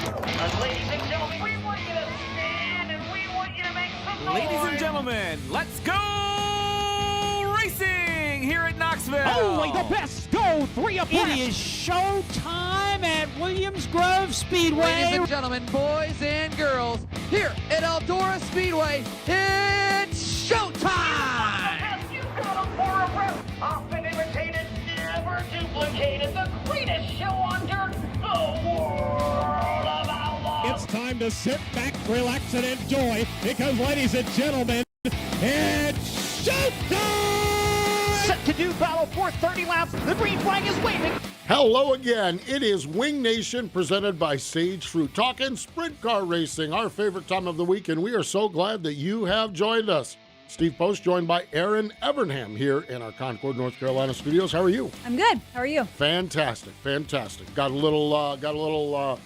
Ladies and gentlemen, we want you to stand and we want you to make some noise. Ladies and gentlemen, let's go racing here at Knoxville. Only the best go 3 abreast. It is show time at Williams Grove Speedway. Ladies and gentlemen, boys and girls, here at Eldora Speedway, it's showtime! You've got a for a rep. Often imitated, never duplicated. The greatest show on dirt, the world of outlaws. It's time to sit back, relax, and enjoy because, ladies and gentlemen, it's showtime! Set to do battle for 30 laps. The green flag is waving. Hello again. It is Wing Nation presented by Sage Fruit. Talking sprint car racing, our favorite time of the week, and we are so glad that you have joined us. Steve Post joined by Erin Evernham here in our Concord, North Carolina studios. How are you? I'm good. How are you? Fantastic, fantastic. Got a little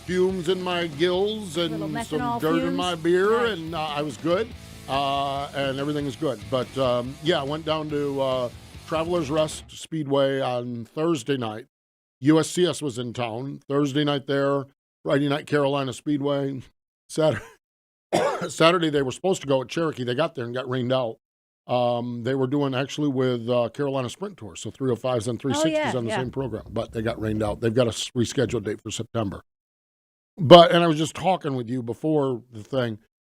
fumes in my gills and Little some methanol dirt in fumes. my beer, Nice. and I was good, and everything is good. But yeah, I went down to Travelers Rest Speedway on Thursday night. USCS was in town Thursday night there. Friday night Carolina Speedway. Saturday they were supposed to go at Cherokee. They got there and got rained out. They were doing actually with Carolina Sprint Tour, so 305s and 360s on the same program, but they got rained out. They've got a rescheduled date for September. And I was just talking with you before the thing.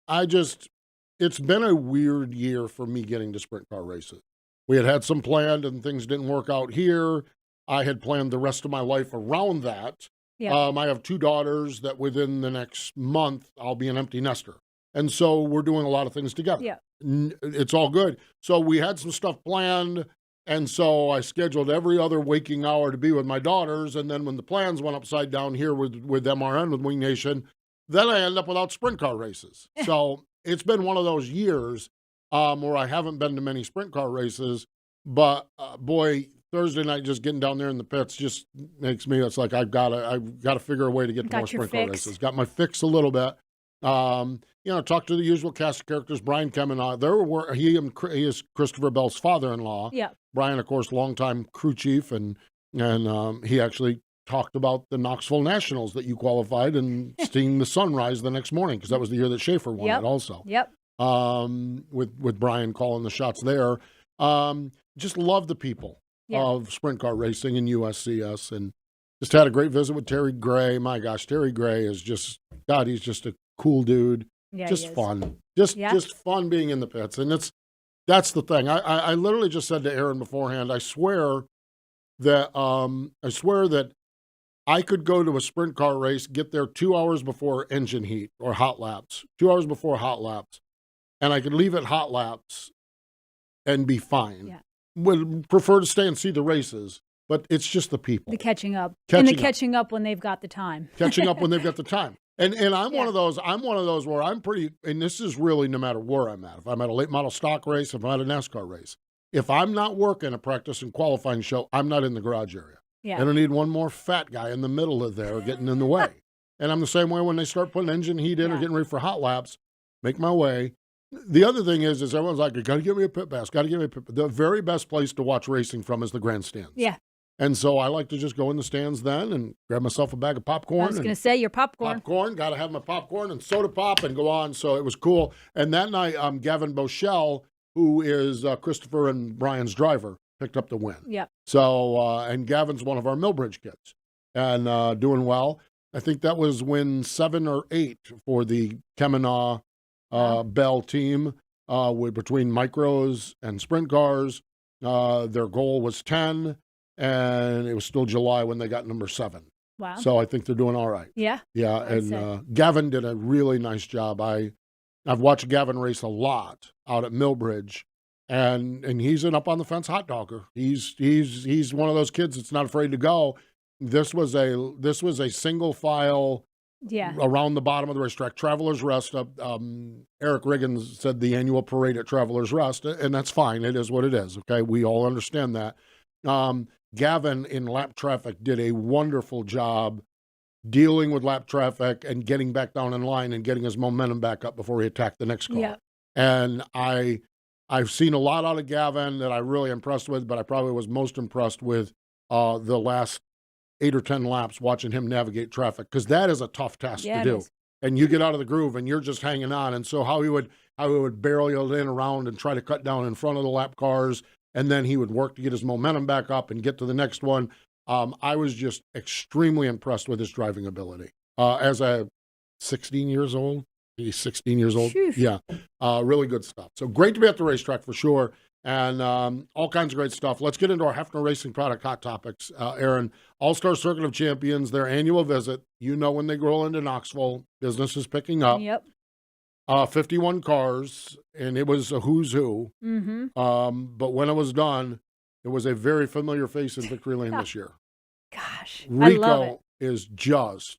It's been a weird year for me getting to sprint car races. We had some planned and things didn't work out here. I had planned the rest of my life around that. Yeah. I have 2 daughters that within the next month, I'll be an empty nester. And so we're doing a lot of things together. Yeah. It's all good. So we had some stuff planned, and so I scheduled every other waking hour to be with my daughters, and then when the plans went upside down here with MRN, with Wing Nation, then I end up without sprint car races. So it's been one of those years where I haven't been to many sprint car races, but boy, Thursday night just getting down there in the pits just makes me, it's like I've got to figure a way to get to more sprint car races. Got my fix a little bit. Talk to the usual cast of characters. Brian Kemenah, he is Christopher Bell's father-in-law. Yeah. Brian, of course, longtime crew chief, and he actually talked about the Knoxville Nationals that you qualified and seeing the sunrise the next morning, because that was the year that Schaefer won it also. Yep. With Brian calling the shots there. Just love the people of sprint car racing in USCS, and just had a great visit with Terry Gray. My gosh, Terry Gray is he's just a cool dude. Yeah, just fun. Just fun being in the pits. And that's the thing. I literally just said to Erin beforehand, I swear that I could go to a sprint car race, get there 2 hours before engine heat or hot laps, 2 hours before hot laps, and I could leave at hot laps and be fine. Yeah. Would prefer to stay and see the races, but it's just the people. The catching up. Catching up when they've got the time. Catching up when they've got the time. And I'm one of those where I'm pretty, and this is really no matter where I'm at. If I'm at a late model stock race, if I'm at a NASCAR race, if I'm not working a practice and qualifying show, I'm not in the garage area. Yeah. I don't need one more fat guy in the middle of there getting in the way. And I'm the same way when they start putting engine heat in or getting ready for hot laps, make my way. The other thing is everyone's like, you got to give me a pit pass, The very best place to watch racing from is the grandstands. Yeah. And so I like to just go in the stands then and grab myself a bag of popcorn. I was going to say, your popcorn. Got to have my popcorn and soda pop and go on. So it was cool. And that night, Gavin Boschel, who is Christopher and Brian's driver, picked up the win. Yep. So, and Gavin's one of our Millbridge kids and doing well. I think that was win 7 or 8 for the Kemenah Bell team between micros and sprint cars. Their goal was 10. And it was still July when they got number 7. Wow. So I think they're doing all right. Yeah. Yeah. And Gavin did a really nice job. I've watched Gavin race a lot out at Millbridge, and he's an up on the fence hot dogger. He's one of those kids that's not afraid to go. This was a single file around the bottom of the racetrack. Travelers Rest. Eric Riggins said the annual parade at Travelers Rest, and that's fine. It is what it is. Okay. We all understand that. Gavin in lap traffic did a wonderful job dealing with lap traffic and getting back down in line and getting his momentum back up before he attacked the next car. Yeah. And I've seen a lot out of Gavin that I'm really impressed with, but I probably was most impressed with the last 8 or 10 laps watching him navigate traffic, because that is a tough task Yeah, to it do. is. And you get out of the groove and you're just hanging on. And so how he would barrel in around and try to cut down in front of the lap cars, and then he would work to get his momentum back up and get to the next one. I was just extremely impressed with his driving ability. As a 16 years old, he's 16 years old. Sheesh. Yeah, really good stuff. So great to be at the racetrack for sure, and all kinds of great stuff. Let's get into our Hefner Racing Product Hot Topics. Erin, All-Star Circuit of Champions, their annual visit. You know, when they roll into Knoxville, business is picking up. Yep. 51 cars, and it was a who's who. Mm-hmm. But when it was done, it was a very familiar face in Victory Lane this year. Gosh, I love it. Rico is just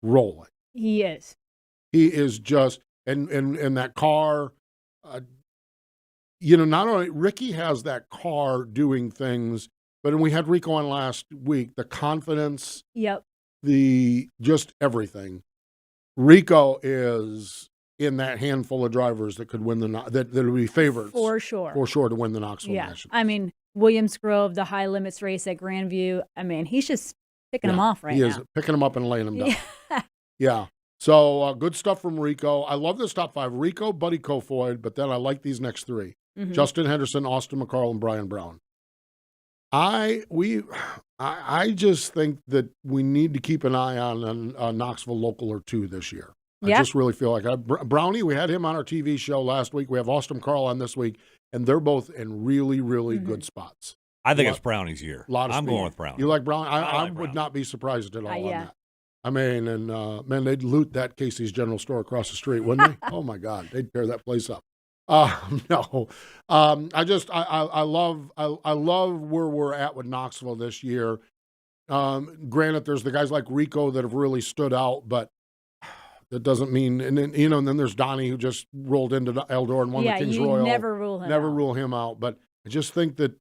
rolling. He is. He is just, and that car, not only Ricky has that car doing things, but we had Rico on last week, the confidence, Yep. just everything. Rico is in that handful of drivers that could win that would be favorites For sure. to win the Knoxville Yeah. National. I mean, Williams Grove, the high limits race at Grandview. I mean, he's just picking them off right he now. is picking them up and laying them down. Yeah. Yeah. So good stuff from Rico. I love this top 5. Rico, Buddy Kofoid, but then I like these next 3. Mhm. Justin Henderson, Austin McCarl, and Brian Brown. I just think that we need to keep an eye on a Knoxville local or 2 this year. Yeah. I just really feel like Brownie, we had him on our TV show last week. We have Austin McCarl on this week, and they're both in really, really good spots. I think it's Brownie's year. I'm going with Brownie. You like Brownie? I like would Brownie. not be surprised at all on yeah. that. I mean, and man, they'd loot that Casey's General Store across the street, wouldn't they? Oh my God, they'd tear that place up. No, I love where we're at with Knoxville this year. Granted, there's the guys like Rico that have really stood out, but that doesn't mean, and then there's Donnie who just rolled into Eldor and won the King's Royal. Never rule him out. But I just think that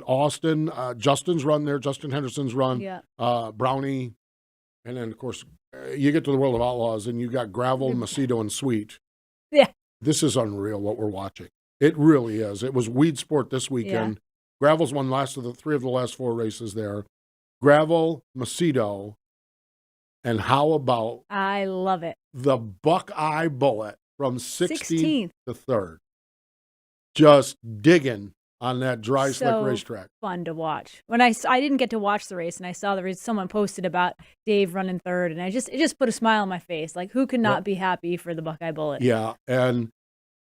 Austin, Justin's run there, Justin Henderson's run, Yeah. Brownie, and then of course you get to the World of Outlaws and you got Gravel, Macedo, and Sweet. Yeah. This is unreal what we're watching. It really is. It was Weed Sport this weekend. Yeah. Gravel's won 3 of the last 4 races there. Gravel, Macedo, and how about I love it. the Buckeye Bullet from 16th 16th. to 3rd? Just digging on that dry, slick So racetrack. fun to watch. When I didn't get to watch the race, and I saw the race, someone posted about Dave running 3rd, and it just put a smile on my face. Like, who could not be happy for the Buckeye Bullet? Yeah, and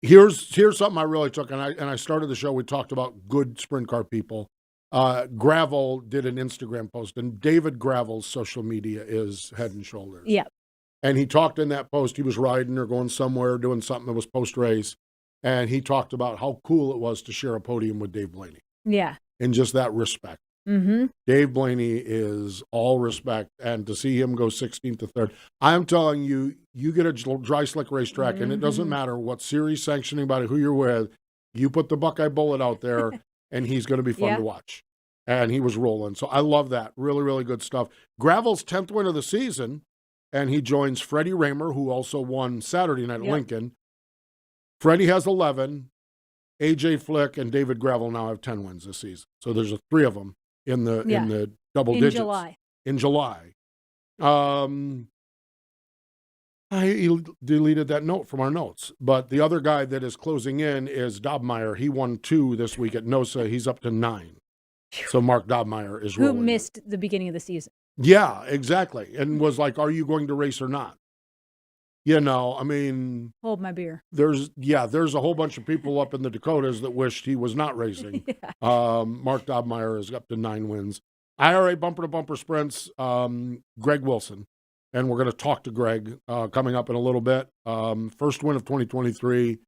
here's something I really took, and I started the show. We talked about good sprint car people. Gravel did an Instagram post, and David Gravel's social media is head and shoulders. Yeah. And he talked in that post. He was riding or going somewhere, doing something that was post race, and he talked about how cool it was to share a podium with Dave Blaney, Yeah. and just that respect. Mm-hmm. Dave Blaney is all respect, and to see him go 16th to 3rd, I'm telling you, you get a dry, slick racetrack, and it doesn't matter what series sanctioning body, who you're with, you put the Buckeye Bullet out there, and he's going to be fun to watch. And he was rolling. So I love that. Really, really good stuff. Gravel's 10th win of the season, and he joins Freddie Raymer, who also won Saturday night at Lincoln. Freddie has 11. AJ Flick and David Gravel now have 10 wins this season. So there's 3 of them in the double digits. In July. I deleted that note from our notes. But the other guy that is closing in is Dobmeyer. He won 2 this week at NOSA. He's up to 9. So Mark Dobmeyer is rolling. Who missed the beginning of the season. Yeah, exactly. And was like, are you going to race or not? I mean. Hold my beer. There's a whole bunch of people up in the Dakotas that wished he was not racing. Mark Dobmeyer is up to 9 wins. IRA bumper-to-bumper sprints, Greg Wilson. And we're going to talk to Greg coming up in a little bit. First win of 2023.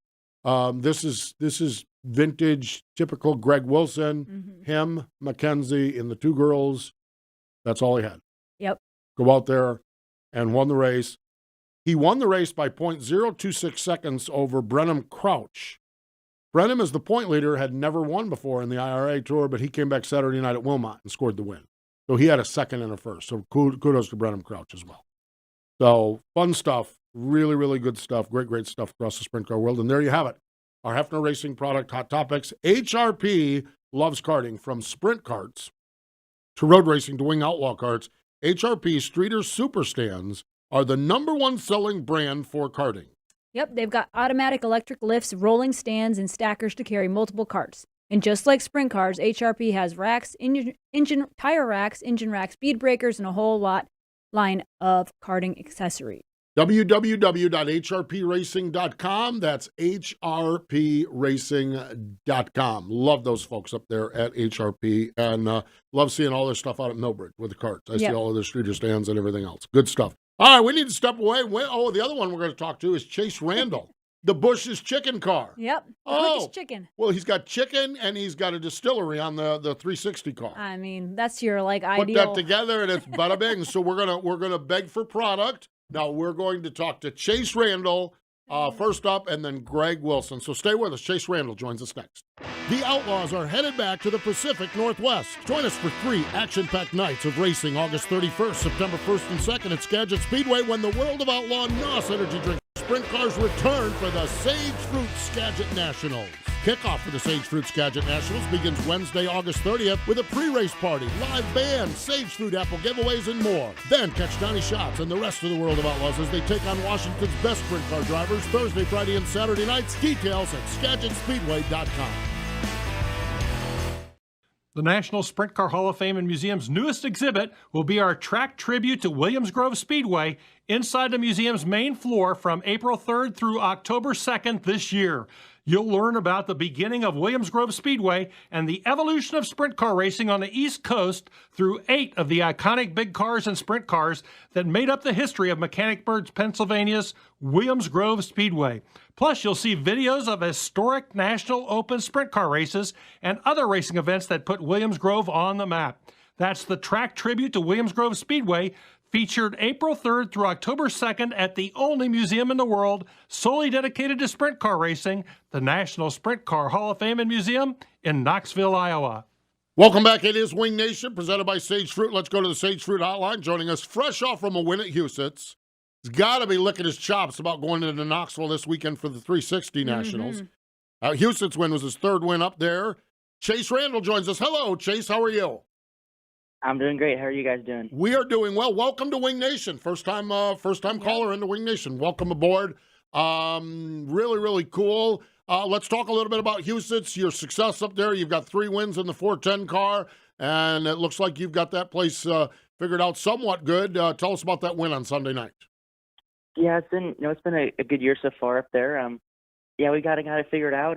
This is vintage, typical Greg Wilson. Him, Mackenzie, and the 2 girls. That's all he had. Yep. Go out there and won the race. He won the race by 0.026 seconds over Brenham Crouch. Brenham, as the point leader, had never won before in the IRA Tour, but he came back Saturday night at Wilmot and scored the win. So he had a second and a first. So kudos to Brenham Crouch as well. So fun stuff. Really, really good stuff. Great stuff across the sprint car world. And there you have it. Our Hefner Racing product hot topics. HRP loves karting, from sprint karts to road racing to wing outlaw karts, HRP Streeter Super Stands are the #1 selling brand for karting. Yep, they've got automatic electric lifts, rolling stands, and stackers to carry multiple carts. And just like sprint cars, HRP has racks, tire racks, engine racks, speed breakers, and a whole line of karting accessories. www.hrpracing.com. That's hrpracing.com. Love those folks up there at HRP, and love seeing all this stuff out at Millbridge with the carts. I see all of the streeter stands and everything else. Good stuff. All right, we need to step away. The other one we're going to talk to is Chase Randall, the Bush's chicken car. Yep. Quickest chicken. Well, he's got chicken and he's got a distillery on the 360 car. I mean, that's your ideal. Put that together and it's bada bing. So we're gonna beg for product. Now we're going to talk to Chase Randall first up, and then Greg Wilson. So stay with us. Chase Randall joins us next. The Outlaws are headed back to the Pacific Northwest. Join us for 3 action-packed nights of racing August 31st, September 1st, and 2nd at Skagit Speedway when the World of Outlaw NOS Energy Drink Sprint Cars return for the Sage Fruit Skagit Nationals. Kickoff for the Sage Fruit Skagit Nationals begins Wednesday, August 30th with a pre-race party, live band, Sage Fruit apple giveaways, and more. Then catch Donnie Schatz and the rest of the World of Outlaws as they take on Washington's best sprint car drivers Thursday, Friday, and Saturday nights. Details at SkagitSpeedway.com. The National Sprint Car Hall of Fame and Museum's newest exhibit will be our track tribute to Williams Grove Speedway inside the museum's main floor from April 3rd through October 2nd this year. You'll learn about the beginning of Williams Grove Speedway and the evolution of sprint car racing on the East Coast through 8 of the iconic big cars and sprint cars that made up the history of Mechanicsburg, Pennsylvania's Williams Grove Speedway. Plus, you'll see videos of historic National Open sprint car races and other racing events that put Williams Grove on the map. That's the track tribute to Williams Grove Speedway, featured April 3rd through October 2nd at the only museum in the world solely dedicated to sprint car racing, the National Sprint Car Hall of Fame and Museum in Knoxville, Iowa. Welcome back. It is Wing Nation, presented by Sage Fruit. Let's go to the Sage Fruit hotline. Joining us fresh off from a win at Huset's. He's got to be licking his chops about going into Knoxville this weekend for the 360 Nationals. Huset's win was his 3rd win up there. Chase Randall joins us. Hello, Chase. How are you? I'm doing great. How are you guys doing? We are doing well. Welcome to Wing Nation. First time caller into Wing Nation. Welcome aboard. Really, really cool. Let's talk a little bit about Huset's, your success up there. You've got 3 wins in the 410 car, and it looks like you've got that place figured out somewhat good. Tell us about that win on Sunday night. Yeah, it's been a good year so far up there. We got it figured out.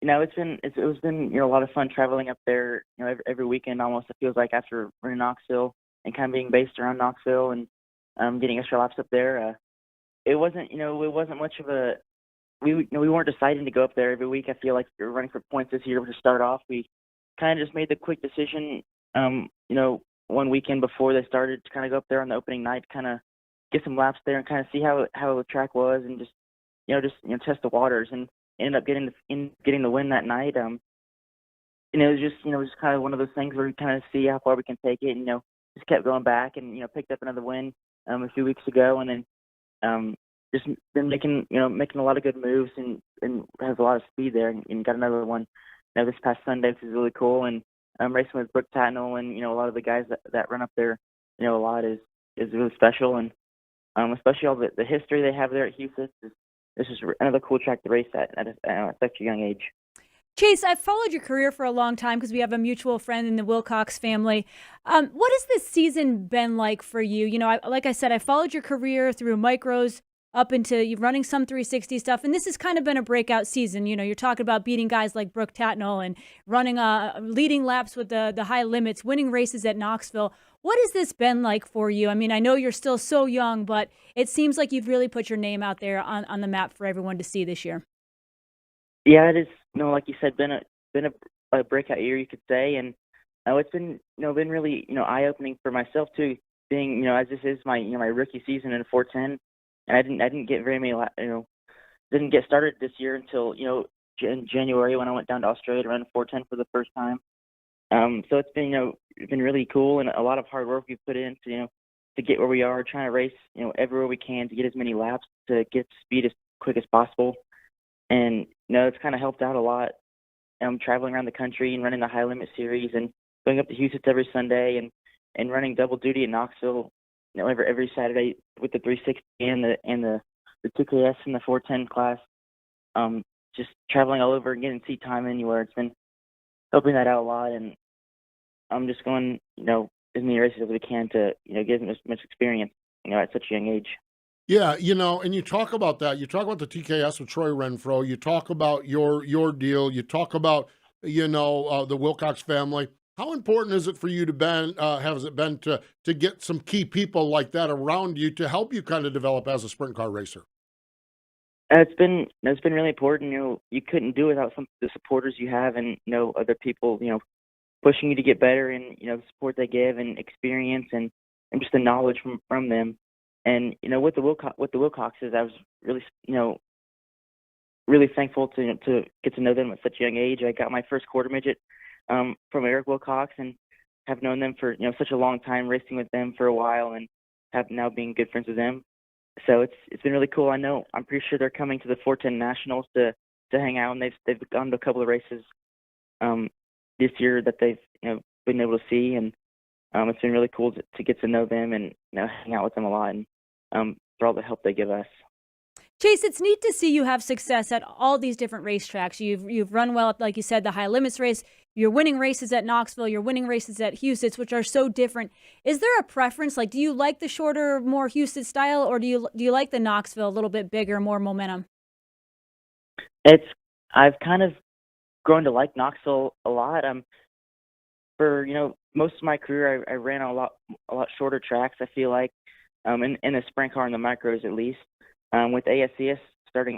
It's been a lot of fun traveling up there. Every weekend almost, it feels like, after running Knoxville and kind of being based around Knoxville and getting extra laps up there. It wasn't much of a. We weren't deciding to go up there every week. I feel like we were running for points this year to start off. We kind of just made the quick decision. One weekend before they started to kind of go up there on the opening night, kind of get some laps there and kind of see how the track was, and just test the waters, and ended up getting the win that night. It was just kind of one of those things where we kind of see how far we can take it, and just kept going back, and picked up another win a few weeks ago, and then just been making a lot of good moves, and has a lot of speed there, and got another one this past Sunday, which is really cool. And racing with Brooke Tatnell and a lot of the guys that run up there a lot is really special, and especially all the history they have there at Huset. This is another cool track to race at such a young age. Chase, I've followed your career for a long time because we have a mutual friend in the Wilcox family. What has this season been like for you? Like I said, I followed your career through micros up into you running some 360 stuff, and this has kind of been a breakout season. You're talking about beating guys like Brooke Tatnell and running leading laps with the high limits, winning races at Knoxville. What has this been like for you? I mean, I know you're still so young, but it seems like you've really put your name out there on the map for everyone to see this year. Yeah, it is. Like you said, been a breakout year, you could say, and it's been been really eye opening for myself too. Being as this is my my rookie season in 410, and I didn't get very many didn't get started this year until in January when I went down to Australia to run 410 for the first time. So it's been really cool, and a lot of hard work we've put in to get where we are, trying to race everywhere we can to get as many laps, to get speed as quick as possible. And it's kind of helped out a lot. Traveling around the country and running the high limit series, and going up to Huset every Sunday and running double duty in Knoxville, every Saturday with the 360 and the 2KS and the 410 class. Just traveling all over and getting seat time anywhere. It's been helping that out a lot, and I'm just going, as many races as we can to, get as much experience, at such a young age. Yeah, and you talk about that. You talk about the TKS with Troy Renfro. You talk about your deal. You talk about, the Wilcox family. How important is it for you to has it been to get some key people like that around you to help you kind of develop as a sprint car racer? It's been really important. You couldn't do it without the supporters you have, and other people, pushing you to get better, and the support they give and experience and just the knowledge from them. And with the Wilcoxes, I was really really thankful to get to know them at such a young age. I got my first quarter midget from Eric Wilcox, and have known them for such a long time, racing with them for a while, and have now been good friends with them. So it's been really cool. I'm pretty sure they're coming to the 410 Nationals to hang out, and they've gone to a couple of races this year that they've been able to see, and it's been really cool to get to know them and hang out with them a lot, and for all the help they give us. Chase, it's neat to see you have success at all these different racetracks. You've run well, like you said, the high limits race. You're winning races at Knoxville. You're winning races at Huset, which are so different. Is there a preference? Like, do you like the shorter, more Huset style, or do you like the Knoxville, a little bit bigger, more momentum? I've kind of grown to like Knoxville a lot. For most of my career, I ran a lot shorter tracks. I feel like in the sprint car and the micros at least. With ASCS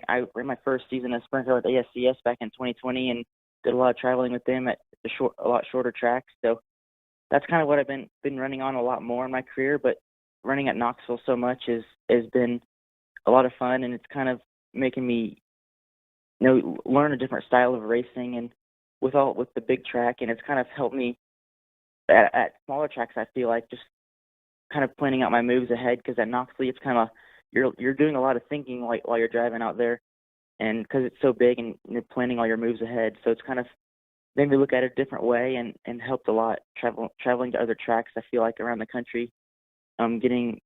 I ran my first season of sprint car with ASCS back in 2020, and did a lot of traveling with them at a lot shorter tracks. So that's kind of what I've been running on a lot more in my career. But running at Knoxville so much has been a lot of fun, and it's kind of making me learn a different style of racing, and with the big track, and it's kind of helped me at smaller tracks. I feel like just kind of planning out my moves ahead, because at Knoxville it's kind of you're doing a lot of thinking while you're driving out there, and because it's so big, and you're planning all your moves ahead. So it's kind of made me look at it a different way, and helped a lot traveling to other tracks. I feel like around the country, getting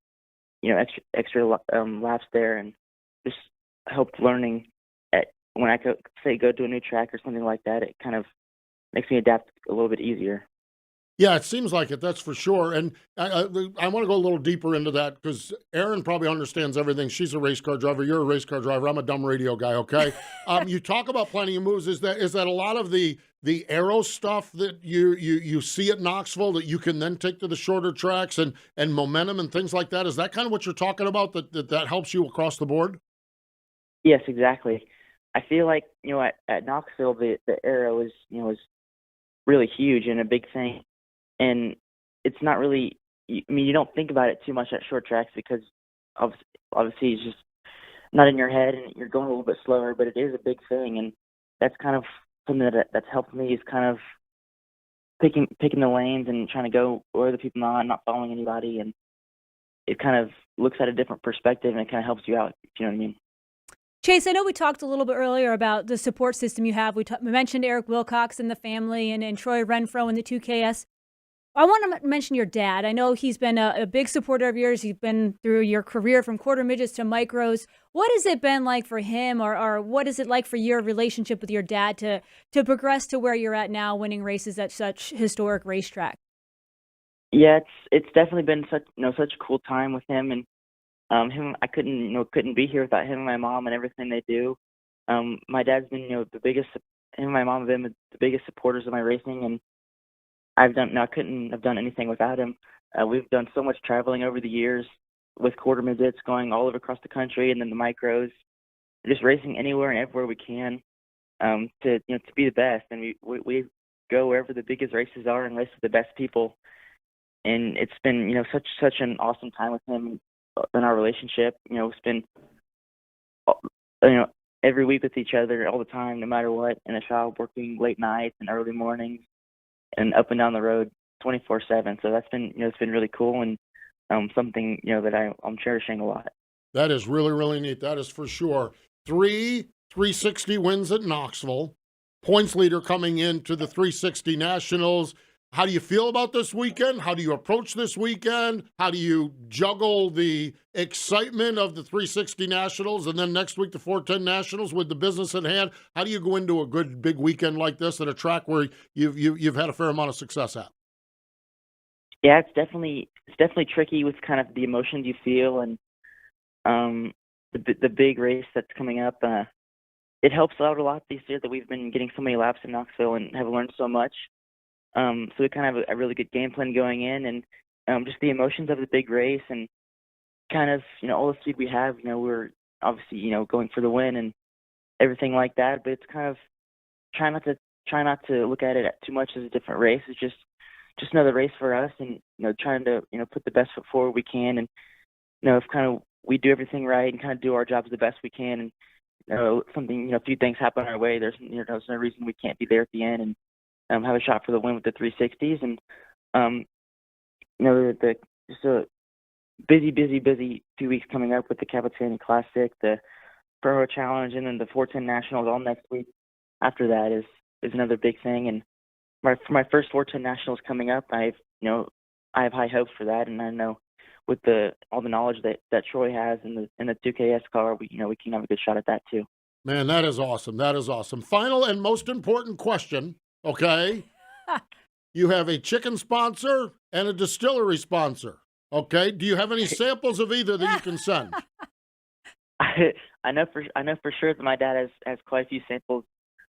extra laps there, and just helped learning when I go to a new track or something like that. It kind of makes me adapt a little bit easier. Yeah, it seems like it, that's for sure. And I want to go a little deeper into that, because Erin probably understands everything. She's a race car driver. You're a race car driver. I'm a dumb radio guy, okay? You talk about planning of moves. Is that a lot of the aero stuff that you see at Knoxville that you can then take to the shorter tracks, and momentum and things like that? Is that kind of what you're talking about, that helps you across the board? Yes, exactly. I feel like, at Knoxville, the aero is really huge and a big thing. And it's not really, you don't think about it too much at short tracks, because obviously it's just not in your head, and you're going a little bit slower, but it is a big thing. And that's kind of something that's helped me, is kind of picking the lanes and trying to go where the people are, not following anybody. And it kind of looks at a different perspective, and it kind of helps you out, if you know what I mean. Chase, I know we talked a little bit earlier about the support system you have. We mentioned Eric Wilcox and the family, and Troy Renfro and the 2KS. I want to mention your dad. I know he's been a big supporter of yours. He's been through your career from quarter midgets to micros. What has it been like for him, or what is it like for your relationship with your dad to progress to where you're at now, winning races at such historic racetrack? Yeah, it's definitely been such a cool time with him, and him. I couldn't be here without him and my mom and everything they do. My dad's been the biggest. Him and my mom have been the biggest supporters of my racing, and I couldn't have done anything without him. We've done so much traveling over the years with quarter midgets, going all over across the country, and then the micros, just racing anywhere and everywhere we can, to be the best. And we go wherever the biggest races are and race with the best people. And it's been such an awesome time with him in our relationship. It's been every week with each other all the time, no matter what, in the shop, working late nights and early mornings, and up and down the road 24/7. So that's been, it's been really cool, and something, that I'm cherishing a lot. That is really, really neat. That is for sure. 360 wins at Knoxville. Points leader coming into the 360 Nationals. How do you feel about this weekend? How do you approach this weekend? How do you juggle the excitement of the 360 Nationals and then next week the 410 Nationals with the business at hand? How do you go into a good big weekend like this at a track where you've had a fair amount of success at? Yeah, it's definitely tricky with kind of the emotions you feel and the big race that's coming up. It helps out a lot this year that we've been getting so many laps in Knoxville and have learned so much. So we kind of have a really good game plan going in, and just the emotions of the big race and kind of, all the speed we have, we're obviously, going for the win and everything like that, but it's kind of try not to look at it too much as a different race. It's just another race for us, and, trying to, put the best foot forward we can, and, if kind of we do everything right and kind of do our jobs the best we can, and, a few things happen our way, there's no reason we can't be there at the end and have a shot for the win with the 360s. And, just a busy 2 weeks coming up with the Capitani Classic, the Pro Challenge, and then the 410 Nationals all next week. After that is another big thing. And for my first 410 Nationals coming up, I have high hopes for that. And I know with all the knowledge that Troy has in the 2KS car, we can have a good shot at that too. Man, that is awesome. That is awesome. Final and most important question. Okay. You have a chicken sponsor and a distillery sponsor. Okay. Do you have any samples of either that you can send? I know for sure that my dad has quite a few samples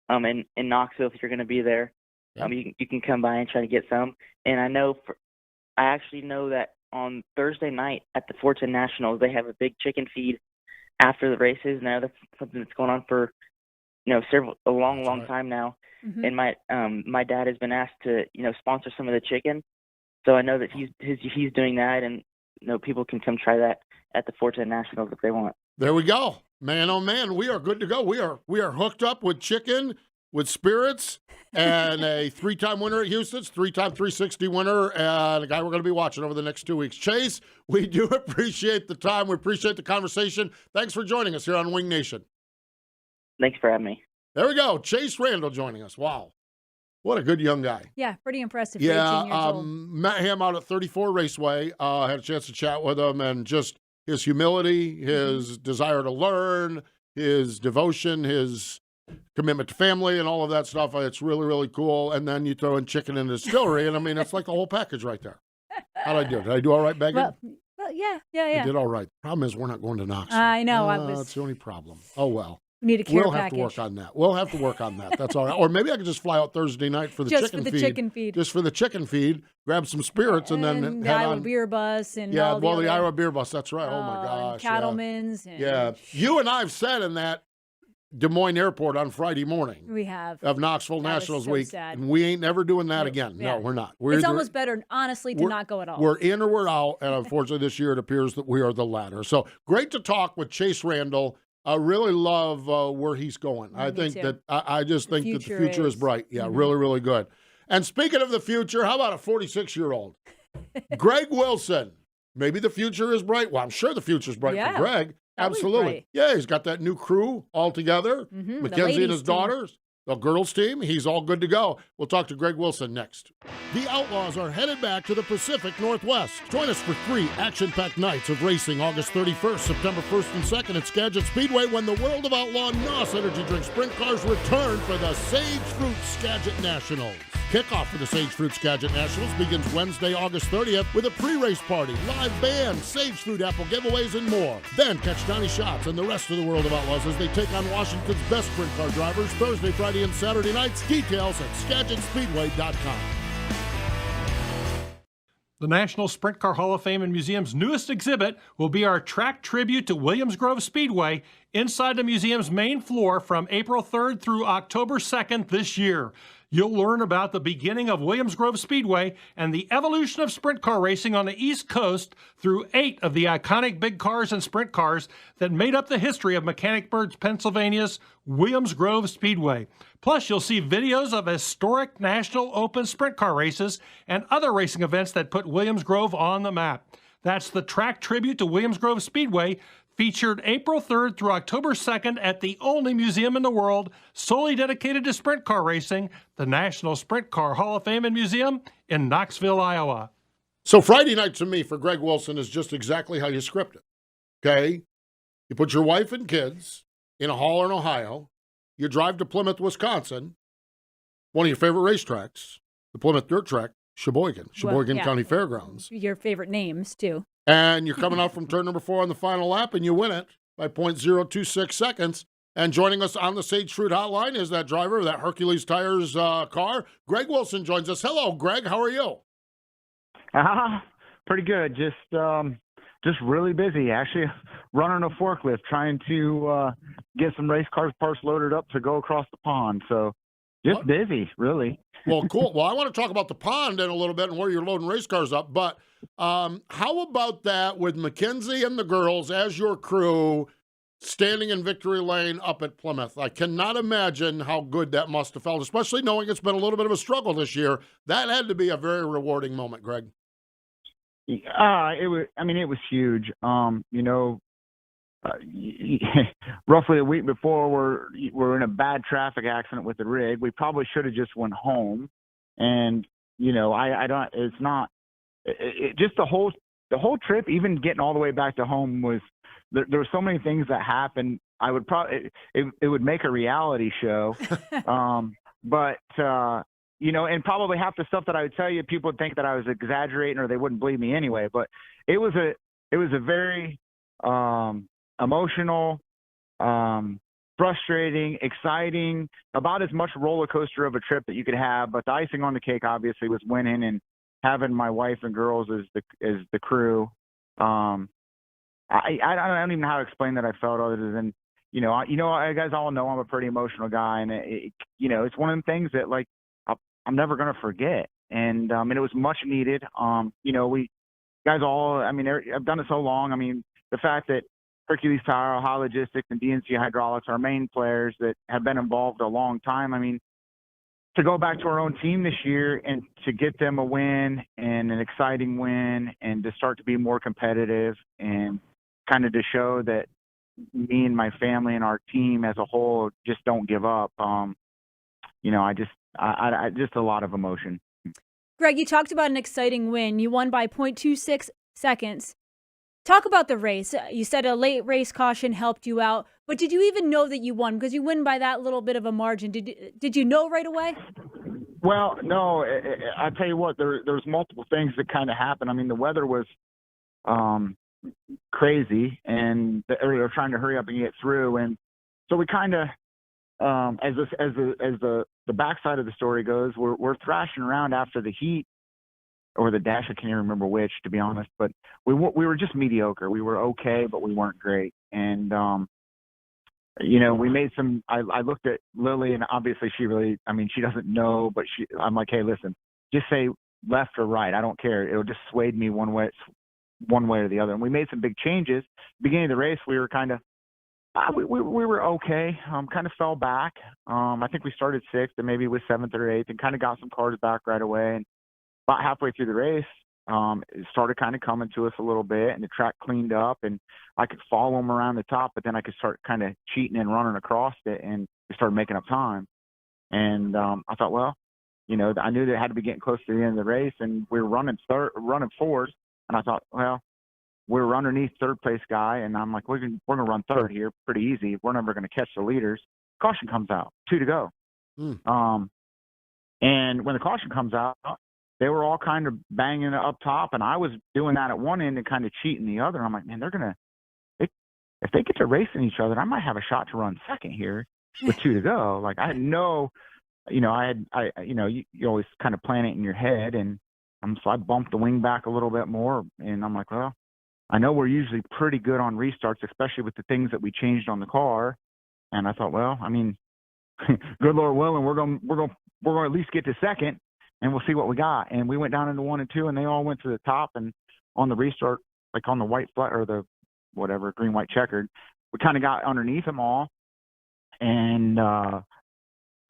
in Knoxville if you're going to be there. Yeah. You can come by and try to get some. And I actually know that on Thursday night at the 410 Nationals, they have a big chicken feed after the races. Now that's something that's going on for a long time now. Mm-hmm. And my dad has been asked to sponsor some of the chicken, so I know that he's doing that, and people can come try that at the 410 Nationals if they want. There we go, man. Oh man, we are good to go. We are hooked up with chicken, with spirits, and a 3-time winner at Huset's, 3-time 360 winner, and a guy we're going to be watching over the next 2 weeks. Chase, we do appreciate the time. We appreciate the conversation. Thanks for joining us here on Wing Nation. Thanks for having me. There we go. Chase Randall joining us. Wow. What a good young guy. Yeah, pretty impressive. Yeah, 18 years old. met him out at 34 Raceway. Had a chance to chat with him, and just his humility, his desire to learn, his devotion, his commitment to family, and all of that stuff. It's really, really cool. And then you throw in chicken and distillery, and I mean, it's like the whole package right there. How'd I do? Did I do all right, Megan? Well, yeah. I did all right. Problem is, we're not going to Knoxville. I know. That's the only problem. Oh, well. Need a care We'll have package. to work on that. We'll have to work on that. That's all right. Or maybe I could just fly out Thursday night for the chicken feed. Chicken feed. Just for the chicken feed, grab some spirits, and then the head Iowa on. Beer Bus and Yeah, all well, the the other, Iowa Beer Bus. That's right. Oh my gosh. Cattleman's. Yeah. You and I have sat in that Des Moines Airport on Friday morning. We have. Of Knoxville That was Nationals so week. sad. And we ain't never doing that again. Yeah. No, we're not. It's almost better, honestly, to not go at all. We're in or we're out, and unfortunately this year it appears that we are the latter. So great to talk with Chase Randall. I really love where he's going. I think that I just think that the future is bright. Yeah, really, really good. And speaking of the future, how about a 46-year-old? Greg Wilson. Maybe the future is bright. Well, I'm sure the future is bright for Greg. Absolutely. Yeah, he's got that new crew all together. Mackenzie and his daughters. The girls team, he's all good to go. We'll talk to Greg Wilson next. The Outlaws are headed back to the Pacific Northwest. Join us for 3 action-packed nights of racing August 31st, September 1st and 2nd at Skagit Speedway when the World of Outlaw NOS Energy Drink Sprint Cars return for the Sage Fruit Skagit Nationals. Kickoff for the Sage Fruit Skagit Nationals begins Wednesday, August 30th with a pre-race party, live band, Sage Fruit apple giveaways, and more. Then catch Donnie Schatz and the rest of the World of Outlaws as they take on Washington's best sprint car drivers Thursday, Friday, and Saturday nights. Details at SkagitSpeedway.com. The National Sprint Car Hall of Fame and Museum's newest exhibit will be our track tribute to Williams Grove Speedway inside the museum's main floor from April 3rd through October 2nd this year. You'll learn about the beginning of Williams Grove Speedway and the evolution of sprint car racing on the East Coast through 8 of the iconic big cars and sprint cars that made up the history of Mechanicsburg, Pennsylvania's Williams Grove Speedway. Plus, you'll see videos of historic National Open sprint car races and other racing events that put Williams Grove on the map. That's the track tribute to Williams Grove Speedway featured April 3rd through October 2nd at the only museum in the world solely dedicated to sprint car racing, the National Sprint Car Hall of Fame and Museum in Knoxville, Iowa. So Friday night to me for Greg Wilson is just exactly how you script it, okay? You put your wife and kids in a hauler in Ohio. You drive to Plymouth, Wisconsin, one of your favorite racetracks, the Plymouth Dirt Track, Sheboygan County Fairgrounds. Your favorite names, too. And you're coming out from turn number 4 on the final lap, and you win it by .026 seconds. And joining us on the Sage Fruit Hotline is that driver of that Hercules Tires car. Greg Wilson joins us. Hello, Greg. How are you? Pretty good. Just really busy. Actually, running a forklift, trying to get some race car parts loaded up to go across the pond. So just busy, really. Well, cool. Well, I want to talk about the pond in a little bit and where you're loading race cars up. But how about that with Mackenzie and the girls as your crew standing in victory lane up at Plymouth? I cannot imagine how good that must have felt, especially knowing it's been a little bit of a struggle this year. That had to be a very rewarding moment, Greg. It was huge. Roughly a week before, we're in a bad traffic accident with the rig. We probably should have just went home, and just the whole trip, even getting all the way back to home was there were so many things that happened. I would probably it would make a reality show, and probably half the stuff that I would tell you, people would think that I was exaggerating or they wouldn't believe me anyway. But it was a very emotional, frustrating, exciting, about as much roller coaster of a trip that you could have. But the icing on the cake, obviously, was winning and having my wife and girls as the crew. I don't even know how to explain that I felt, other than you guys all know I'm a pretty emotional guy, and it's one of them things that like I'm never gonna forget. And it was much needed. We guys all, I've done it so long. The fact that Hercules Power, High Logistics, and DNC Hydraulics are main players that have been involved a long time. To go back to our own team this year and to get them a win, and an exciting win, and to start to be more competitive, and kind of to show that me and my family and our team as a whole just don't give up. Just a lot of emotion. Greg, you talked about an exciting win. You won by 0.26 seconds. Talk about the race. You said a late race caution helped you out, but did you even know that you won? Because you win by that little bit of a margin. Did you know right away? Well, no. I tell you what, there's multiple things that kind of happened. The weather was crazy, and they were trying to hurry up and get through, and so we kind of, as the backside of the story goes, we're thrashing around after the heat or the dash. I can't even remember which, to be honest. But we were just mediocre. We were okay, but we weren't great. And we made some. I looked at Lily, and obviously she really. She doesn't know, but I'm like, hey, listen, just say left or right. I don't care. It'll just sway me one way or the other. And we made some big changes. Beginning of the race, we were kind of. We were okay. Kind of fell back. I think we started 6th and maybe was 7th or 8th, and kind of got some cars back right away. And about halfway through the race, it started kind of coming to us a little bit, and the track cleaned up, and I could follow them around the top, but then I could start kind of cheating and running across it, and we started making up time. And I thought, well, I knew that it had to be getting close to the end of the race, and we were running 4th, and I thought, well, we're underneath 3rd place guy, and I'm like, we're gonna run 3rd here, pretty easy. We're never gonna catch the leaders. Caution comes out, 2 to go. And when the caution comes out, they were all kind of banging up top, and I was doing that at one end and kind of cheating the other. I'm like, man, if they get to racing each other, I might have a shot to run 2nd here with 2 to go. Like, I had no, you always kind of plan it in your head, and so I bumped the wing back a little bit more, and I'm like, well, I know we're usually pretty good on restarts, especially with the things that we changed on the car. And I thought, well, good Lord willing, we're going to at least get to 2nd, and we'll see what we got. And we went down into 1 and 2, and they all went to the top. And on the restart, like on the white flag or the whatever, green, white, checkered, we kind of got underneath them all. And I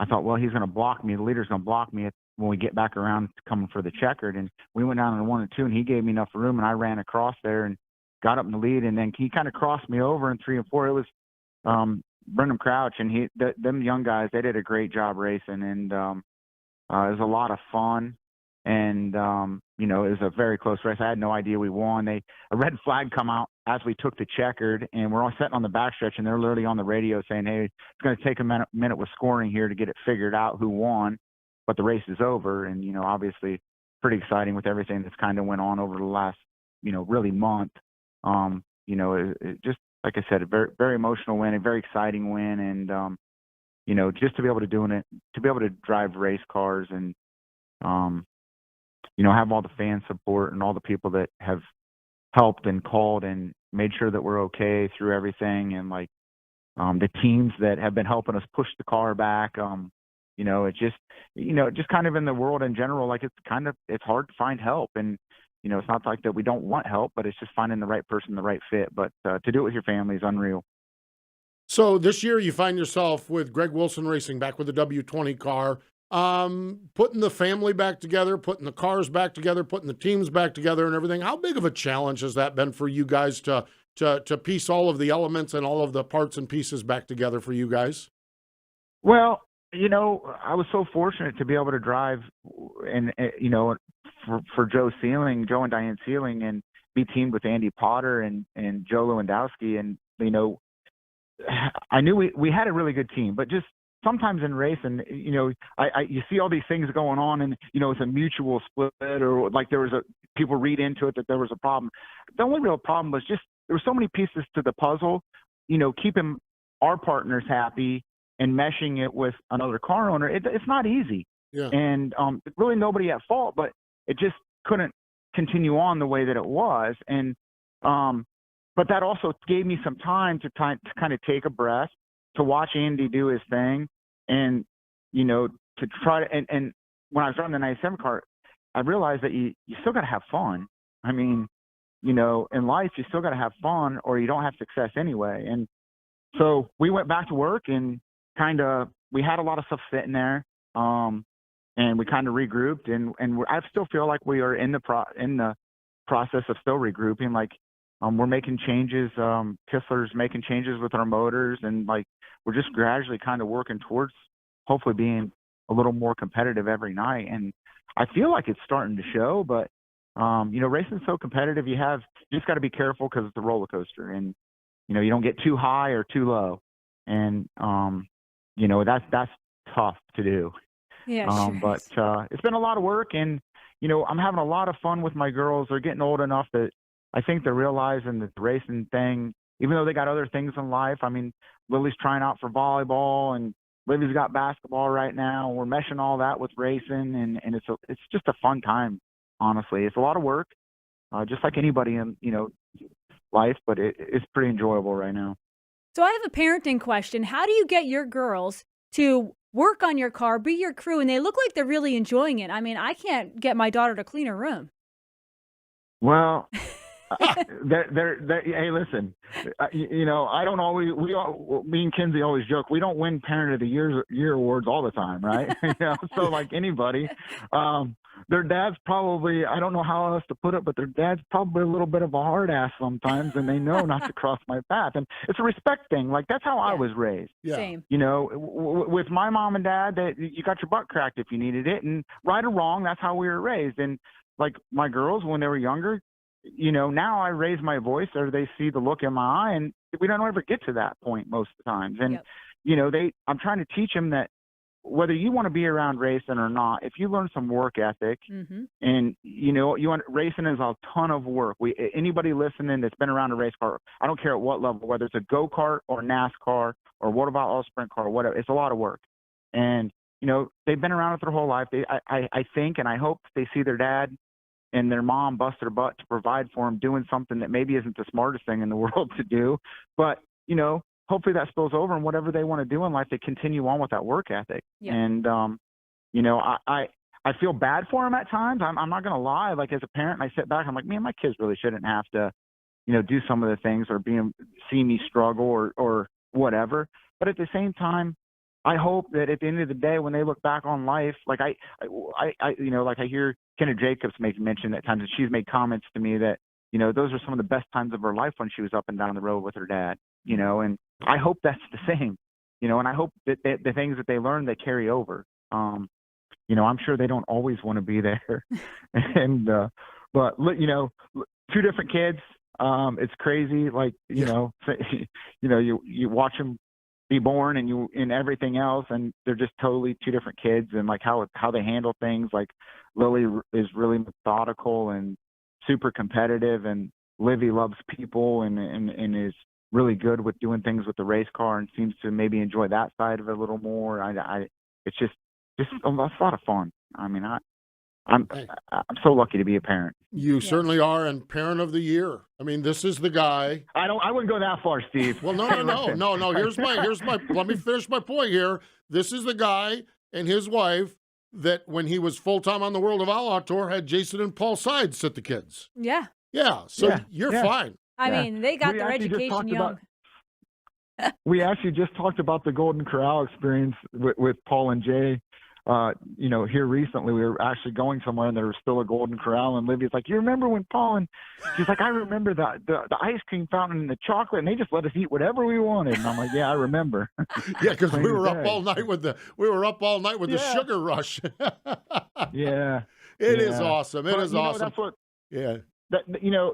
thought, well, he's going to block me. The leader's going to block me when we get back around coming for the checkered. And we went down into 1 and 2, and he gave me enough room, and I ran across there. And got up in the lead, and then he kind of crossed me over in 3 and 4. It was Brendan Crouch, and them young guys, they did a great job racing, and it was a lot of fun. And it was a very close race. I had no idea we won. A red flag come out as we took the checkered, and we're all sitting on the backstretch, and they're literally on the radio saying, "Hey, it's going to take a minute with scoring here to get it figured out who won, but the race is over." And obviously, pretty exciting with everything that's kind of went on over the last really month. It just, like I said, a very, very emotional win, a very exciting win, and just to be able to drive race cars and have all the fan support and all the people that have helped and called and made sure that we're okay through everything, and the teams that have been helping us push the car back. It's just kind of in the world in general, like it's hard to find help, and it's not like that we don't want help, but it's just finding the right person, the right fit. But to do it with your family is unreal. So this year you find yourself with Greg Wilson Racing back with the W20 car, putting the family back together, putting the cars back together, putting the teams back together and everything. How big of a challenge has that been for you guys to piece all of the elements and all of the parts and pieces back together for you guys? Well, I was so fortunate to be able to drive and, for Joe and Diane Sealing, and be teamed with Andy Potter and Joe Lewandowski. And, I knew we had a really good team, but just sometimes in racing, you see all these things going on, and, it's a mutual split, or like people read into it that there was a problem. The only real problem was just there were so many pieces to the puzzle, keeping our partners happy and meshing it with another car owner. It's not easy. Yeah. And really nobody at fault, but it just couldn't continue on the way that it was. And but that also gave me some time to kind of take a breath, to watch Andy do his thing, and to try to. And when I was running the 97 car, I realized that you still got to have fun. I mean, in life you still got to have fun, or you don't have success anyway. And so we went back to work, and we had a lot of stuff sitting there, and we kind of regrouped, and I still feel like we are in the process of still regrouping. Like, we're making changes. Kistler's making changes with our motors, and we're just gradually kind of working towards hopefully being a little more competitive every night. And I feel like it's starting to show, but racing's so competitive. You just got to be careful, because it's a roller coaster, and you don't get too high or too low, and that's tough to do. Yeah, sure but it's been a lot of work, and I'm having a lot of fun with my girls. They're getting old enough that I think they're realizing that the racing thing, even though they got other things in life. I mean, Lily's trying out for volleyball, and Livy's got basketball right now. We're meshing all that with racing, and it's just a fun time. Honestly, it's a lot of work, just like anybody in life, but it's pretty enjoyable right now. So I have a parenting question. How do you get your girls to work on your car, be your crew, and they look like they're really enjoying it? I mean, I can't get my daughter to clean her room. Well, hey, listen, I don't always, me and Kinsey always joke, we don't win Parent of the Year awards all the time, right? So like anybody, their dad's probably, I don't know how else to put it, but their dad's probably a little bit of a hard ass sometimes, and they know not to cross my path. And it's a respect thing. Like, that's how I was raised. Yeah. Same. With my mom and dad, that you got your butt cracked if you needed it, and right or wrong, that's how we were raised. And like my girls, when they were younger, now I raise my voice, or they see the look in my eye, and we don't ever get to that point most of the times. And, I'm trying to teach them that whether you want to be around racing or not, if you learn some work ethic, and, racing is a ton of work. Anybody listening that's been around a race car, I don't care at what level, whether it's a go-kart or NASCAR or what about all sprint car, whatever, it's a lot of work. And, they've been around it their whole life. I think, and I hope they see their dad and their mom bust their butt to provide for them, doing something that maybe isn't the smartest thing in the world to do. But, hopefully that spills over, and whatever they want to do in life, they continue on with that work ethic. Yeah. And, I feel bad for them at times. I'm not going to lie. Like, as a parent, I sit back, I'm like, man, my kids really shouldn't have to, do some of the things, or see me struggle or whatever. But at the same time, I hope that at the end of the day, when they look back on life, like I hear Kenna Jacobs make mention at times, that she's made comments to me that, those are some of the best times of her life when she was up and down the road with her dad, and I hope that's the same, and I hope that the things that they learn, they carry over. I'm sure they don't always want to be there. But two different kids, it's crazy. Like, you watch them be born and everything else, and they're just totally two different kids, and like how they handle things. Like Lily is really methodical and super competitive, and Livy loves people and is really good with doing things with the race car and seems to maybe enjoy that side of it a little more. It's just a lot of fun. I mean, I'm so lucky to be a parent. You certainly are, and parent of the year. I mean, this is the guy. I wouldn't go that far, Steve. Well, no. Here's my. Let me finish my point here. This is the guy and his wife that, when he was full time on the World of Outlaw Tour, had Jason and Paul Sides sit the kids. Yeah. Yeah. So you're fine. I mean, they got their education young. We actually just talked about the Golden Corral experience with Paul and Jay. Here recently, we were actually going somewhere and there was still a Golden Corral, and Livy's like, "You remember when Paul?" And she's like, "I remember the ice cream fountain and the chocolate, and they just let us eat whatever we wanted." And I'm like, "Yeah, I remember." Yeah, because we were up all night with the the sugar rush. Yeah, it is awesome. It is awesome. That's what. Yeah. That,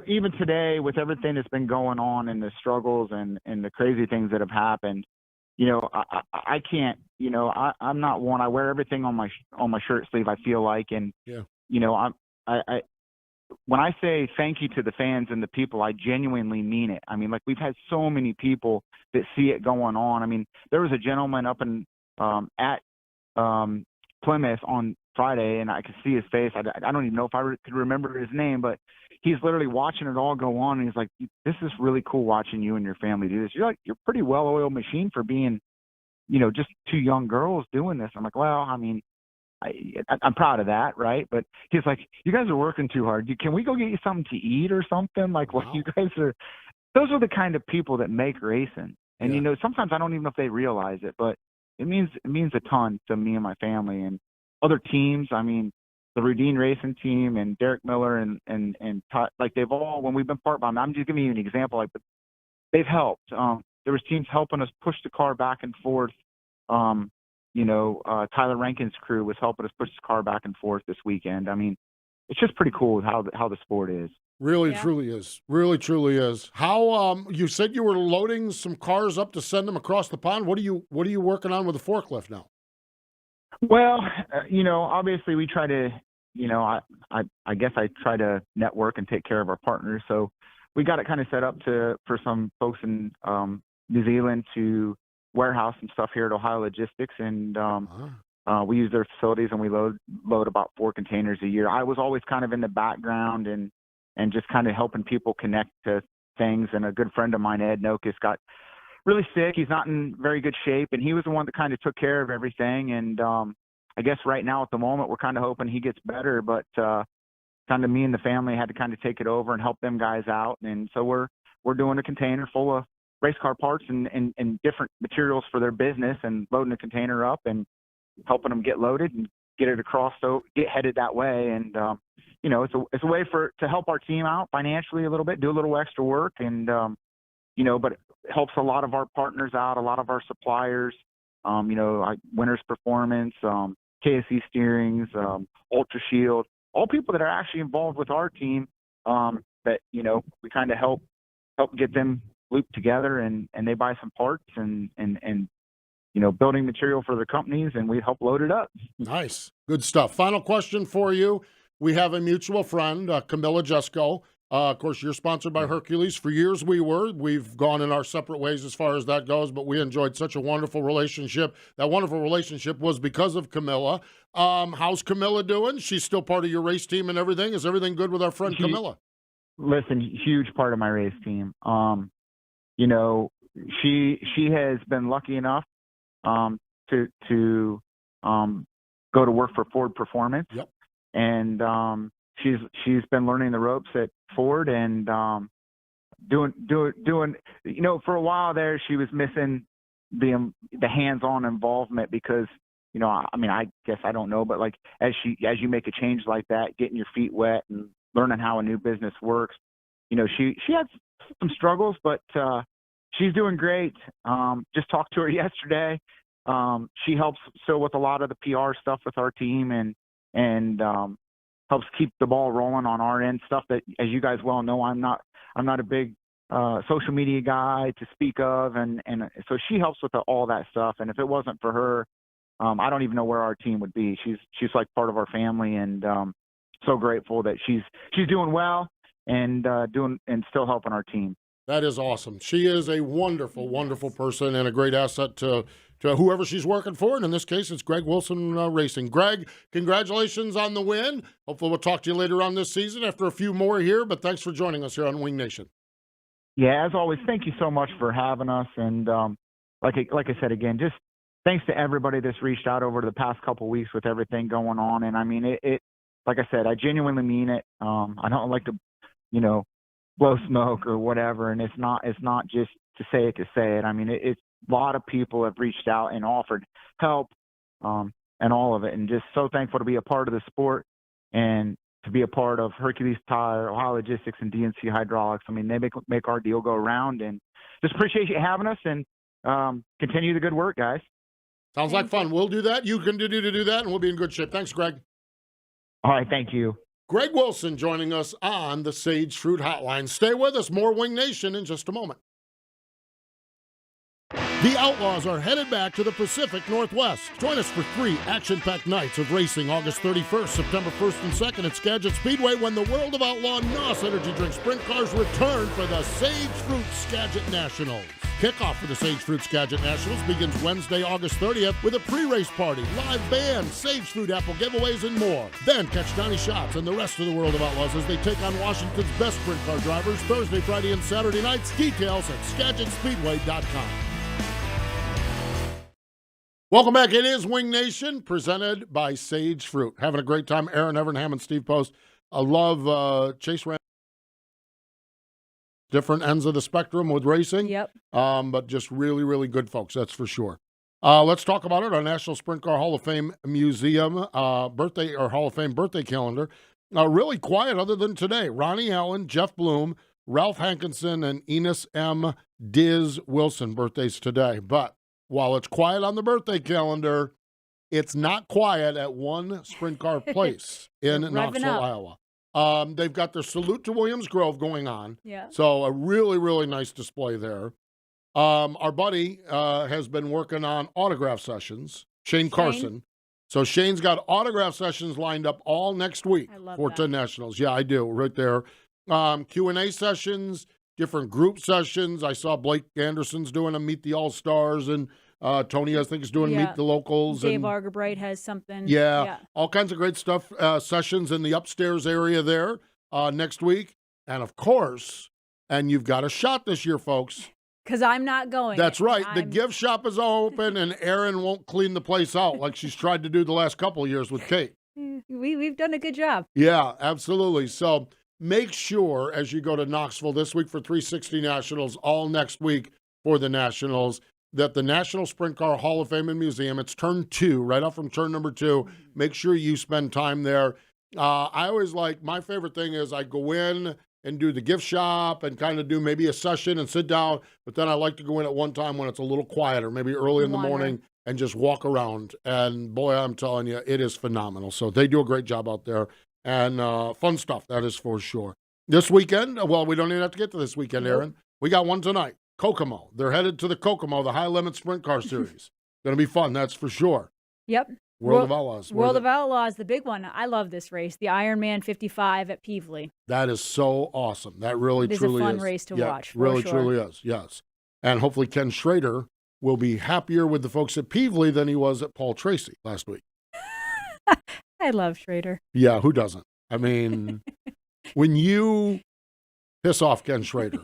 even today, with everything that's been going on and the struggles and the crazy things that have happened, I can't, I'm not one. I wear everything on my shirt sleeve, I feel like. And, I when I say thank you to the fans and the people, I genuinely mean it. I mean, like, we've had so many people that see it going on. I mean, there was a gentleman up in, at Plymouth on Friday, and I could see his face. I don't even know if I could remember his name, but he's literally watching it all go on, and he's like, "This is really cool watching you and your family do this. You're a pretty well-oiled machine for being, just two young girls doing this." I'm like, "Well, I mean, I'm proud of that, right?" But he's like, "You guys are working too hard. Can we go get you something to eat or something?" Like, wow. You guys are. Those are the kind of people that make racing, and sometimes I don't even know if they realize it, but it means a ton to me and my family and other teams. I mean, the Rudine Racing team and Derek Miller and Todd, like, they've all, when we've been part bombed, I'm just giving you an example, like, but they've helped. There was teams helping us push the car back and forth. Tyler Rankin's crew was helping us push the car back and forth this weekend. I mean, it's just pretty cool how the sport is. Really, truly is. Really, truly is. How you said you were loading some cars up to send them across the pond. What are you working on with the forklift now? Well, obviously we try to, I guess I try to network and take care of our partners. So we got it kind of set up for some folks in New Zealand to warehouse some stuff here at Ohio Logistics, and we use their facilities, and we load about 4 containers a year. I was always kind of in the background and just kind of helping people connect to things. And a good friend of mine, Ed Nokus, got really sick. He's not in very good shape, and he was the one that kind of took care of everything. And I guess right now at the moment we're kind of hoping he gets better, but kind of me and the family had to kind of take it over and help them guys out. And so we're doing a container full of race car parts and different materials for their business, and loading a container up and helping them get loaded and get it across, so get headed that way. And it's a way to help our team out financially a little bit, do a little extra work, and but it helps a lot of our partners out, a lot of our suppliers, like Winners Performance, KSE Steerings, Ultra Shield, all people that are actually involved with our team, that, we kind of help get them looped together, and they buy some parts and building material for their companies, and we help load it up. Nice. Good stuff. Final question for you. We have a mutual friend, Camilla Jesko. Of course, you're sponsored by Hercules. For years we were. We've gone in our separate ways as far as that goes, but we enjoyed such a wonderful relationship. That wonderful relationship was because of Camilla. How's Camilla doing? She's still part of your race team and everything? Is everything good with our friend Camilla? Listen, huge part of my race team. She has been lucky enough to go to work for Ford Performance. Yep. And she's been learning the ropes at Ford, and doing for a while there she was missing the hands-on involvement, because I guess I don't know, but like as you make a change like that, getting your feet wet and learning how a new business works, she had some struggles, but she's doing great. Just talked to her yesterday. She helps still with a lot of the PR stuff with our team and helps keep the ball rolling on our end, stuff that, as you guys well know, I'm not a big social media guy to speak of, and so she helps with all that stuff. And if it wasn't for her, I don't even know where our team would be. She's like part of our family, and so grateful that she's doing well and still helping our team. That is awesome. She is a wonderful, wonderful person and a great asset to whoever she's working for. And in this case, it's Greg Wilson Racing. Greg, congratulations on the win. Hopefully we'll talk to you later on this season after a few more here, but thanks for joining us here on Wing Nation. Yeah, as always, thank you so much for having us. And like I said, again, just thanks to everybody that's reached out over the past couple of weeks with everything going on. And I mean, it like I said, I genuinely mean it. I don't like to, blow smoke or whatever. And it's not just to say it. I mean, it's a lot of people have reached out and offered help, and all of it. And just so thankful to be a part of the sport and to be a part of Hercules Tire, Ohio Logistics, and DNC Hydraulics. I mean, they make our deal go around, and just appreciate you having us, and continue the good work, guys. Sounds like fun. We'll do that. You continue to do that, and we'll be in good shape. Thanks, Greg. All right, thank you. Greg Wilson joining us on the Sage Fruit Hotline. Stay with us. More Wing Nation in just a moment. The Outlaws are headed back to the Pacific Northwest. Join us for 3 action-packed nights of racing August 31st, September 1st and 2nd at Skagit Speedway when the World of Outlaw NOS Energy Drink Sprint Cars return for the Sage Fruit Skagit Nationals. Kickoff for the Sage Fruit Skagit Nationals begins Wednesday, August 30th with a pre-race party, live band, Sage Fruit apple giveaways, and more. Then catch Johnny Schatz and the rest of the World of Outlaws as they take on Washington's best sprint car drivers Thursday, Friday, and Saturday nights. Details at SkagitSpeedway.com. Welcome back. It is Wing Nation, presented by Sage Fruit. Having a great time. Erin Evernham and Steve Post. I love Chase Randall. Different ends of the spectrum with racing. Yep. But just really, really good folks, that's for sure. Let's talk about it. Our National Sprint Car Hall of Fame Museum birthday or Hall of Fame birthday calendar. Really quiet other than today. Ronnie Allen, Jeff Bloom, Ralph Hankinson, and Enos M. Diz Wilson birthdays today. But while it's quiet on the birthday calendar, it's not quiet at one sprint car place in Knoxville, Iowa. They've got their Salute to Williams Grove going on. Yeah. So a really, really nice display there. Our buddy has been working on autograph sessions, Shane Carson. So Shane's got autograph sessions lined up all next week for 10 Nationals. Yeah, I do, right there. Q&A sessions, different group sessions. I saw Blake Anderson's doing a Meet the All-Stars, and Tony, I think, is doing Meet the Locals. Dave and Argerbright has something. Yeah, all kinds of great stuff, sessions in the upstairs area there next week. And, of course, and you've got a shot this year, folks. Because I'm not going. That's right. The gift shop is open, and Erin won't clean the place out like she's tried to do the last couple of years with Kate. We've done a good job. Yeah, absolutely. So make sure as you go to Knoxville this week for 360 Nationals, all next week for the Nationals, that the National Sprint Car Hall of Fame and Museum, it's turn 2, right off from turn number 2. Make sure you spend time there. I always my favorite thing is I go in and do the gift shop and kind of do maybe a session and sit down, but then I like to go in at one time when it's a little quieter, maybe early in the morning, and just walk around. And boy, I'm telling you, it is phenomenal. So they do a great job out there, and fun stuff, that is for sure. This weekend, well, we don't even have to get to this weekend, Erin. We got one tonight. Kokomo. They're headed to the Kokomo, the High Limit Sprint Car Series. Going to be fun, that's for sure. Yep. World of Outlaws. World of Outlaws, the big one. I love this race, the Ironman 55 at Peevely. That is so awesome. That really, truly is. It's a fun race to watch. Really, truly is, yes. And hopefully Ken Schrader will be happier with the folks at Peevely than he was at Paul Tracy last week. I love Schrader. Yeah, who doesn't? I mean, when you piss off Ken Schrader.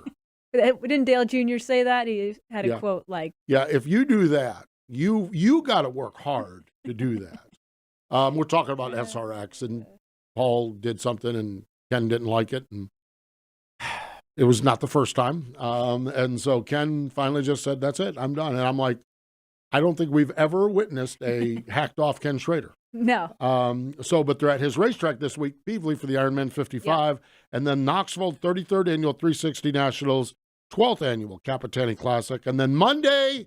Didn't Dale Jr. say that? He had a quote like, yeah, if you do that, you got to work hard to do that. We're talking about SRX, and Paul did something, and Ken didn't like it, and it was not the first time. And so Ken finally just said, that's it, I'm done. And I'm like, I don't think we've ever witnessed a hacked off Ken Schrader. No. But they're at his racetrack this week, Beaverly for the Ironman 55, and then Knoxville, 33rd Annual 360 Nationals, 12th Annual Capitani Classic. And then Monday,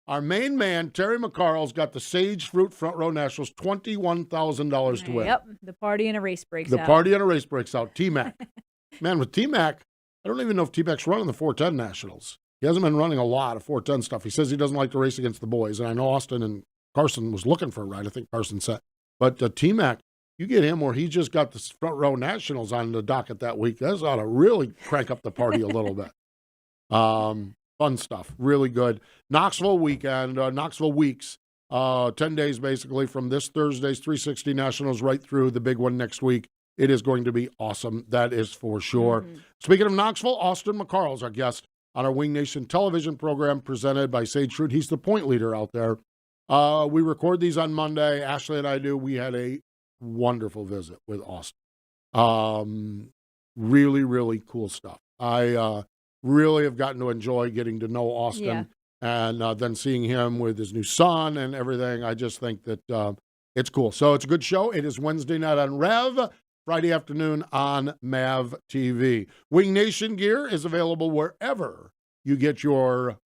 our main man, Terry McCarl's got the Sage Fruit Front Row Nationals, $21,000 to win. Yep, the party and a race breaks out. The party and a race breaks out. T-Mac. Man, with T-Mac, I don't even know if T-Mac's running the 410 Nationals. He hasn't been running a lot of 410 stuff. He says he doesn't like to race against the boys, and I know Austin and Carson was looking for a ride. I think Carson said. But T-Mac, you get him where he just got the Front Row Nationals on the docket that week. That's ought to really crank up the party a little bit. Fun stuff. Really good. Knoxville weekend, Knoxville weeks, 10 days basically from this Thursday's 360 Nationals right through the big one next week. It is going to be awesome. That is for sure. Mm-hmm. Speaking of Knoxville, Austin McCarl's our guest on our Wing Nation television program presented by Sage Fruit. He's the point leader out there. We record these on Monday. Ashley and I do. We had a wonderful visit with Austin. Really, really cool stuff. I really have gotten to enjoy getting to know Austin and then seeing him with his new son and everything. I just think that it's cool. So it's a good show. It is Wednesday night on Rev, Friday afternoon on MAV TV. Wing Nation gear is available wherever you get your,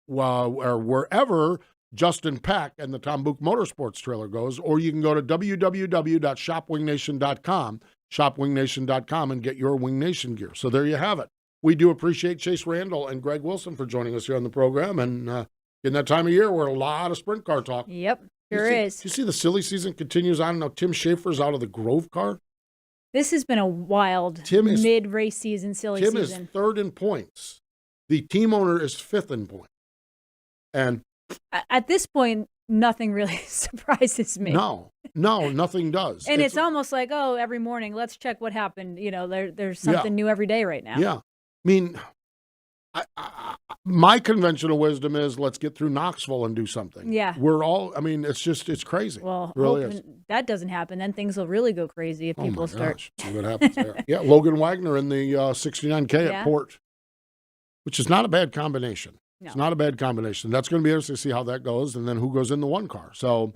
or wherever Justin Peck and the Tom Book Motorsports trailer goes, or you can go to www.shopwingnation.com, shopwingnation.com, and get your Wing Nation gear. So there you have it. We do appreciate Chase Randall and Greg Wilson for joining us here on the program, and in that time of year where a lot of sprint car talk. Yep, sure is. You see the silly season continues on. Now Tim Schaefer's out of the Grove car. This has been a wild mid-race season, silly season. Tim is third in points. The team owner is fifth in points. And at this point, nothing really surprises me. No, nothing does. And it's almost like, every morning, let's check what happened. You know, there's something new every day right now. Yeah. I mean, my conventional wisdom is let's get through Knoxville and do something. Yeah. It's crazy. Well, it really is. That doesn't happen. Then things will really go crazy if people start. See what happens there. Yeah, Logan Wagner in the 69K at Port, which is not a bad combination. No. It's not a bad combination. That's going to be interesting to see how that goes and then who goes in the one car. So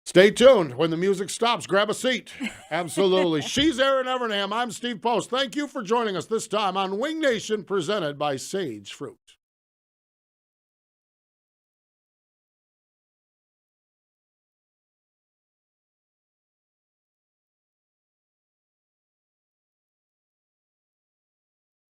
stay tuned. When the music stops, grab a seat. Absolutely. She's Erin Evernham. I'm Steve Post. Thank you for joining us this time on Wing Nation presented by Sage Fruit.